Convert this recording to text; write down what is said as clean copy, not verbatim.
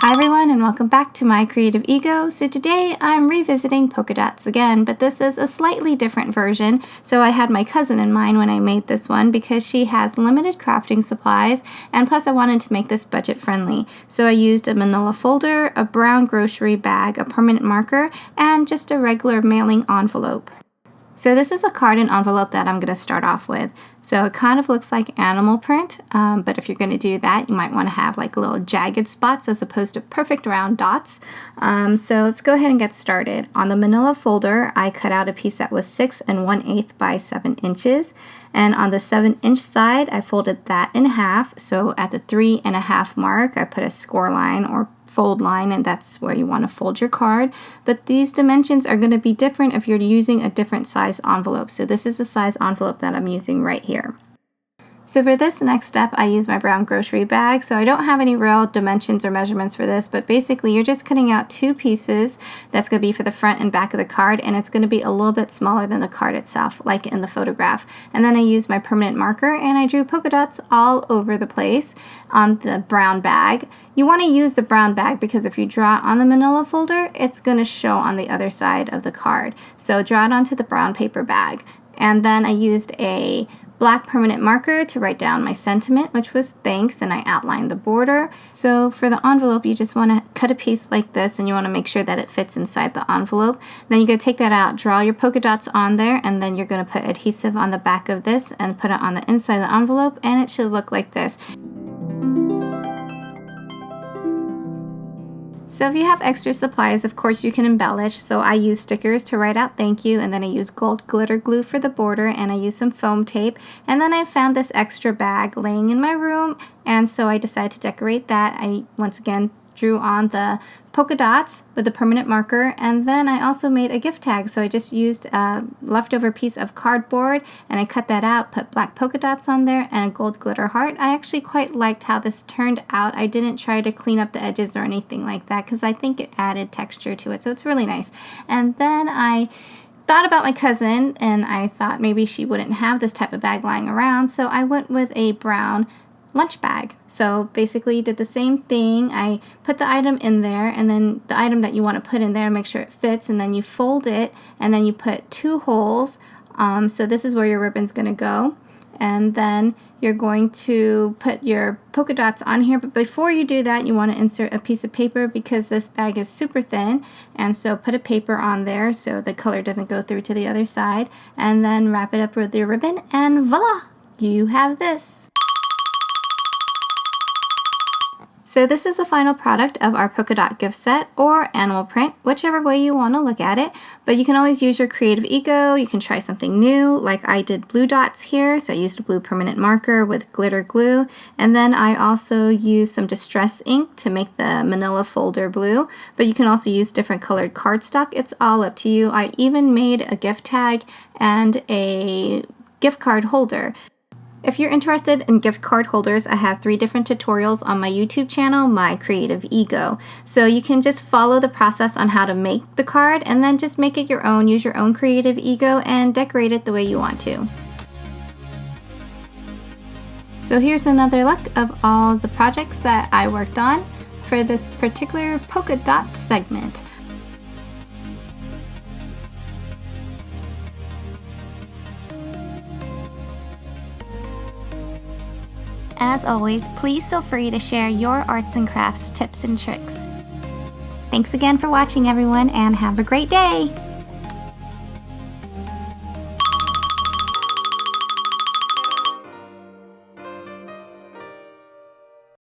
Hi everyone and welcome back to My Creative Ego. So today I'm revisiting polka dots again, but this is a slightly different version. So I had my cousin in mind when I made this one because she has limited crafting supplies, and plus I wanted to make this budget friendly. So I used a manila folder, a brown grocery bag, a permanent marker, and just a regular mailing envelope. So this is a card and envelope that I'm going to start off with. So it kind of looks like animal print, but if you're going to do that, you might want to have like little jagged spots as opposed to perfect round dots. So let's go ahead and get started. On the manila folder, I cut out a piece that was 6 1/8 by 7 inches. And on the 7-inch side, I folded that in half. So at the 3.5 mark, I put a score line or fold line, and that's where you want to fold your card. But these dimensions are going to be different if you're using a different size envelope. So this is the size envelope that I'm using right here. So for this next step, I use my brown grocery bag. So I don't have any real dimensions or measurements for this, but basically you're just cutting out 2 pieces. That's going to be for the front and back of the card, and it's going to be a little bit smaller than the card itself, like in the photograph. And then I used my permanent marker and I drew polka dots all over the place on the brown bag. You want to use the brown bag because if you draw it on the manila folder, it's going to show on the other side of the card. So draw it onto the brown paper bag. And then I used a black permanent marker to write down my sentiment, which was thanks, and I outlined the border. So for the envelope, you just want to cut a piece like this, and you want to make sure that it fits inside the envelope. Then you're going to take that out, draw your polka dots on there, and then you're going to put adhesive on the back of this and put it on the inside of the envelope, and it should look like this. So if you have extra supplies, of course you can embellish. So I use stickers to write out thank you, and then I use gold glitter glue for the border, and I use some foam tape. And then I found this extra bag laying in my room, and so I decided to decorate that. I once again drew on the polka dots with a permanent marker, and then I also made a gift tag. So I just used a leftover piece of cardboard and I cut that out, put black polka dots on there and a gold glitter heart. I actually quite liked how this turned out. I didn't try to clean up the edges or anything like that because I think it added texture to it, so it's really nice. And then I thought about my cousin, and I thought maybe she wouldn't have this type of bag lying around, so I went with a brown lunch bag. So basically you did the same thing. I put the item in there, and then the item that you want to put in there, make sure it fits, and then you fold it, and then you put 2 holes. So this is where your ribbon's going to go. And then you're going to put your polka dots on here. But before you do that, you want to insert a piece of paper because this bag is super thin. And so put a paper on there so the color doesn't go through to the other side. And then wrap it up with your ribbon, and voila! You have this. So this is the final product of our polka dot gift set, or animal print, whichever way you want to look at it. But you can always use your creative ego. You can try something new, like I did blue dots here. So I used a blue permanent marker with glitter glue. And then I also used some distress ink to make the manila folder blue. But you can also use different colored cardstock. It's all up to you. I even made a gift tag and a gift card holder. If you're interested in gift card holders, I have 3 different tutorials on my YouTube channel, My Creative Ego. So you can just follow the process on how to make the card and then just make it your own, use your own creative ego, and decorate it the way you want to. So here's another look of all the projects that I worked on for this particular polka dot segment. As always, please feel free to share your arts and crafts tips and tricks. Thanks again for watching, everyone, and have a great day!